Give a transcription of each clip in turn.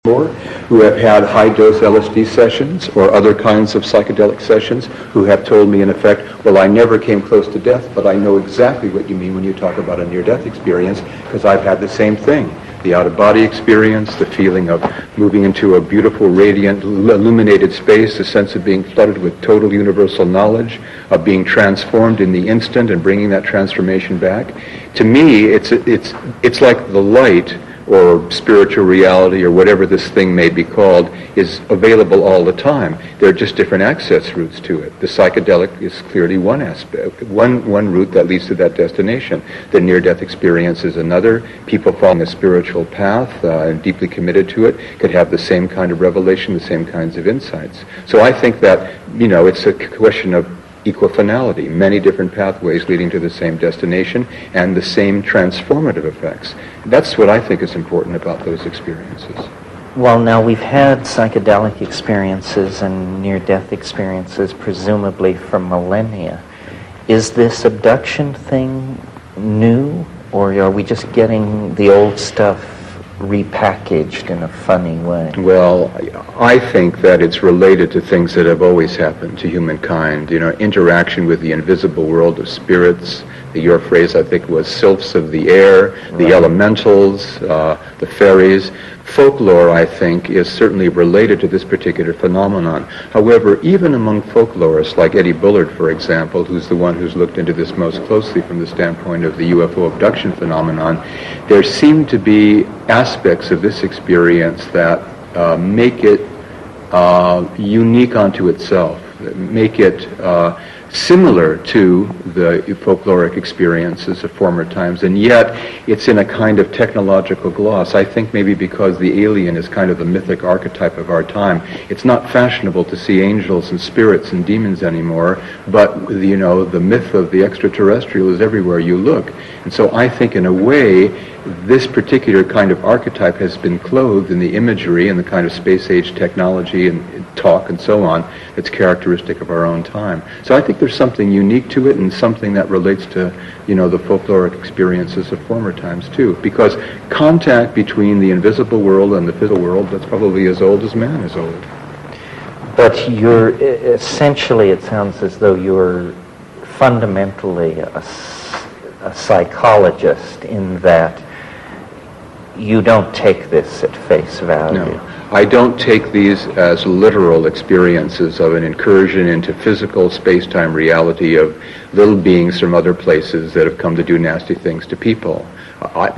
who have had high-dose LSD sessions or other kinds of psychedelic sessions who have told me, in effect, well, I never came close to death, but I know exactly what you mean when you talk about a near-death experience, because I've had the same thing. The out-of-body experience, the feeling of moving into a beautiful, radiant, illuminated space, the sense of being flooded with total universal knowledge, of being transformed in the instant and bringing that transformation back. To me, it's like the light or spiritual reality or whatever this thing may be called is available all the time. There are just different access routes to it. The psychedelic is clearly one aspect, one route that leads to that destination. The near-death experience is another. People following a spiritual path and deeply committed to it could have the same kind of revelation, the same kinds of insights. So I think that, it's a question of equifinality, many different pathways leading to the same destination and the same transformative effects. That's what I think is important about those experiences. Well, now we've had psychedelic experiences and near-death experiences presumably for millennia. Is this abduction thing new, or are we just getting the old stuff repackaged in a funny way? Well, I think that it's related to things that have always happened to humankind. Interaction with the invisible world of spirits. Your phrase, I think, was sylphs of the air, the elementals, the fairies. Folklore, I think, is certainly related to this particular phenomenon. However, even among folklorists like Eddie Bullard, for example, who's the one who's looked into this most closely from the standpoint of the UFO abduction phenomenon, there seem to be aspects of this experience that make it unique unto itself, make it similar to the folkloric experiences of former times, and yet it's in a kind of technological gloss. I think maybe because the alien is kind of the mythic archetype of our time. It's not fashionable to see angels and spirits and demons anymore, but the myth of the extraterrestrial is everywhere you look. And so I think in a way this particular kind of archetype has been clothed in the imagery and the kind of space-age technology and talk and so on that's characteristic of our own time. So I think there's something unique to it and something that relates to, the folkloric experiences of former times too. Because contact between the invisible world and the physical world, that's probably as old as man is old. But you're essentially, it sounds as though you're fundamentally a psychologist in that you don't take this at face value. No. I don't take these as literal experiences of an incursion into physical space-time reality of little beings from other places that have come to do nasty things to people.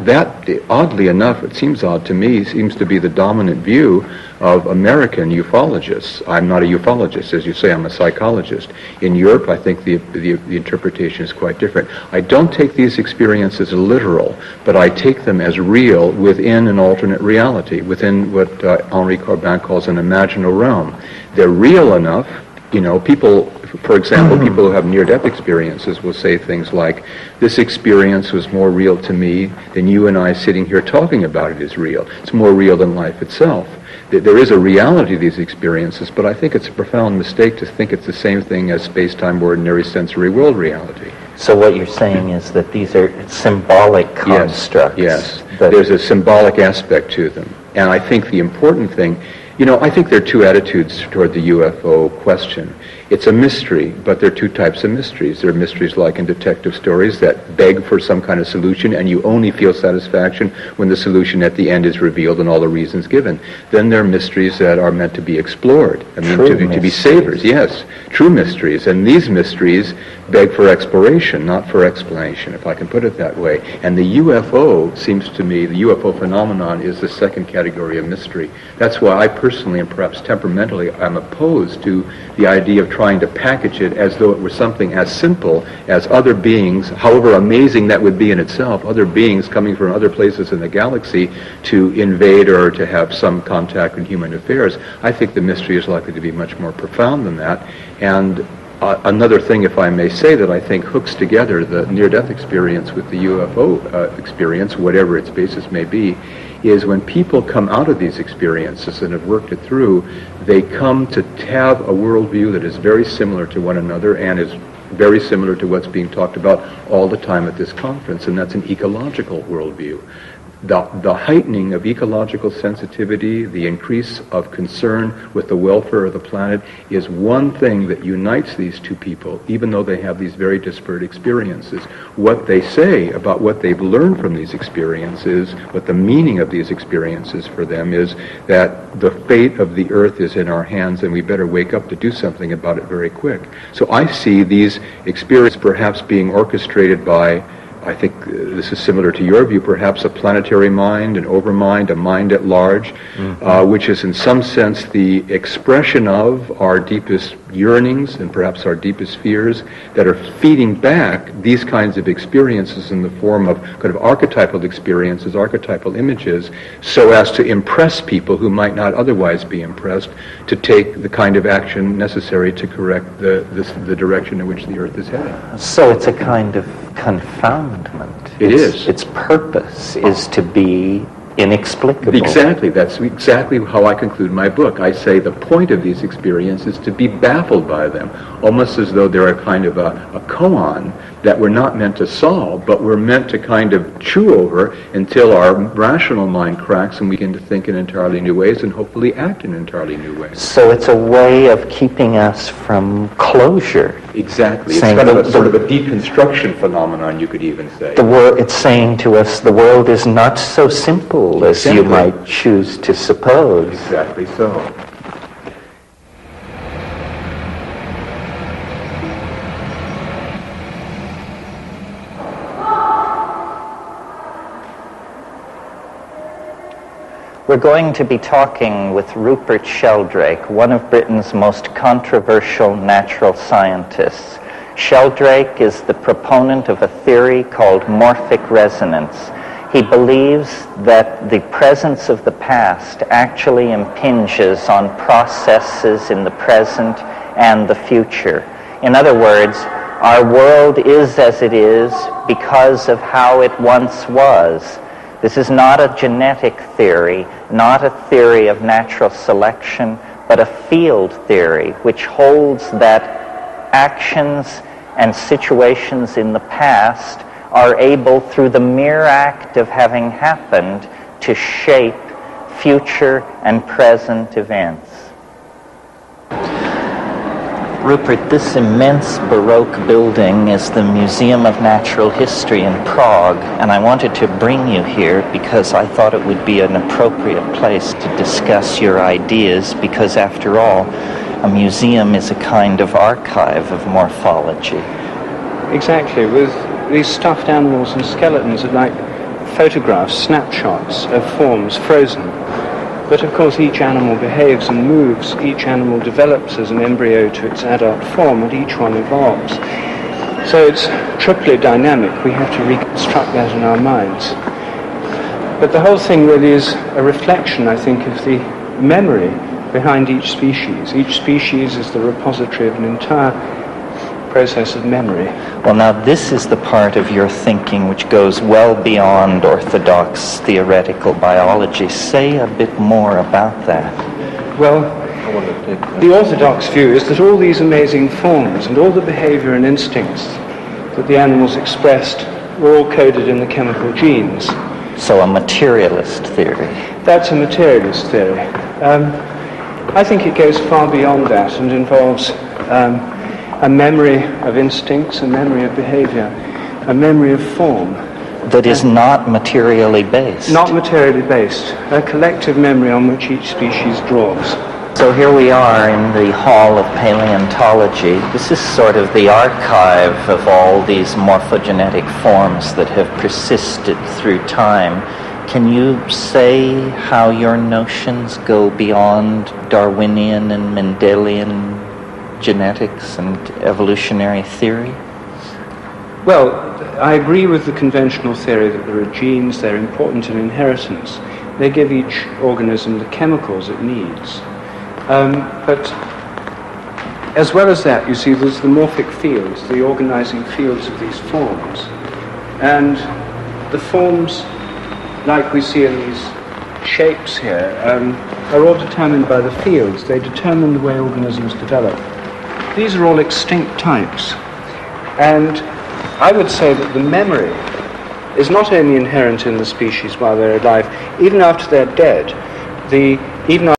That, oddly enough, it seems odd to me, seems to be the dominant view of American ufologists. I'm not a ufologist, as you say, I'm a psychologist. In Europe, I think the interpretation is quite different. I don't take these experiences as literal, but I take them as real within an alternate reality, within what Henri Corbin calls an imaginal realm. They're real enough. People, for example, people who have near-death experiences will say things like, this experience was more real to me than you and I sitting here talking about it is real. It's more real than life itself. There is a reality to these experiences, but I think it's a profound mistake to think it's the same thing as space-time, ordinary sensory world reality. So what you're saying is that these are symbolic constructs. Yes. There's a symbolic aspect to them. And I think the important thing, I think there are two attitudes toward the UFO question. It's a mystery, but there are two types of mysteries. There are mysteries like in detective stories that beg for some kind of solution, and you only feel satisfaction when the solution at the end is revealed and all the reasons given. Then there are mysteries that are meant to be explored. To be savors, yes, true mysteries. And these mysteries beg for exploration, not for explanation, if I can put it that way. And the UFO, seems to me, the UFO phenomenon is the second category of mystery. That's why I personally, and perhaps temperamentally, I'm opposed to the idea of trying to package it as though it were something as simple as other beings, however amazing that would be in itself, other beings coming from other places in the galaxy to invade or to have some contact with human affairs. I think the mystery is likely to be much more profound than that. And another thing, if I may say, that I think hooks together the near-death experience with the UFO experience, whatever its basis may be, is when people come out of these experiences and have worked it through, they come to have a worldview that is very similar to one another and is very similar to what's being talked about all the time at this conference, and that's an ecological worldview. the heightening of ecological sensitivity, the increase of concern with the welfare of the planet is one thing that unites these two people, even though they have these very disparate experiences. What they say about what they've learned from these experiences, what the meaning of these experiences for them is, that the fate of the earth is in our hands and we better wake up to do something about it very quick. So I see these experiences perhaps being orchestrated by, I think this is similar to your view, perhaps a planetary mind, an overmind, a mind at large, which is in some sense the expression of our deepest yearnings and perhaps our deepest fears that are feeding back these kinds of experiences in the form of kind of archetypal experiences, archetypal images, so as to impress people who might not otherwise be impressed to take the kind of action necessary to correct the direction in which the earth is heading. So it's a kind of confoundment. Its purpose is to be inexplicable. Exactly. That's exactly how I conclude my book. I say the point of these experiences is to be baffled by them, almost as though they're a kind of a koan that we're not meant to solve, but we're meant to kind of chew over until our rational mind cracks and we begin to think in entirely new ways and hopefully act in entirely new ways. So it's a way of keeping us from closure. Exactly. It's kind of a sort of a deconstruction phenomenon, you could even say. It's saying to us the world is not so simple as you might choose to suppose. Exactly so. We're going to be talking with Rupert Sheldrake, one of Britain's most controversial natural scientists. Sheldrake is the proponent of a theory called morphic resonance. He believes that the presence of the past actually impinges on processes in the present and the future. In other words, our world is as it is because of how it once was. This is not a genetic theory, not a theory of natural selection, but a field theory which holds that actions and situations in the past are able, through the mere act of having happened, to shape future and present events. Rupert, this immense Baroque building is the Museum of Natural History in Prague, and I wanted to bring you here because I thought it would be an appropriate place to discuss your ideas, because after all, a museum is a kind of archive of morphology. Exactly. With these stuffed animals and skeletons are like photographs, snapshots of forms frozen. But of course each animal behaves and moves, each animal develops as an embryo to its adult form, and each one evolves. So it's triply dynamic. We have to reconstruct that in our minds. But the whole thing really is a reflection, I think, of the memory behind each species. Each species is the repository of an entire process of memory. Well, now this is the part of your thinking which goes well beyond orthodox theoretical biology. Say a bit more about that. Well, the orthodox view is that all these amazing forms and all the behavior and instincts that the animals expressed were all coded in the chemical genes. So a materialist theory. That's a materialist theory. I think it goes far beyond that and involves a memory of instincts, a memory of behavior, a memory of form. That is not materially based. Not materially based. A collective memory on which each species draws. So here we are in the Hall of Paleontology. This is sort of the archive of all these morphogenetic forms that have persisted through time. Can you say how your notions go beyond Darwinian and Mendelian genetics and evolutionary theory? Well, I agree with the conventional theory that there are genes, they're important in inheritance. They give each organism the chemicals it needs. But as well as that, you see, there's the morphic fields, the organizing fields of these forms. And the forms, like we see in these shapes here, are all determined by the fields. They determine the way organisms develop. These are all extinct types. And I would say that the memory is not only inherent in the species while they're alive, even after they're dead. Even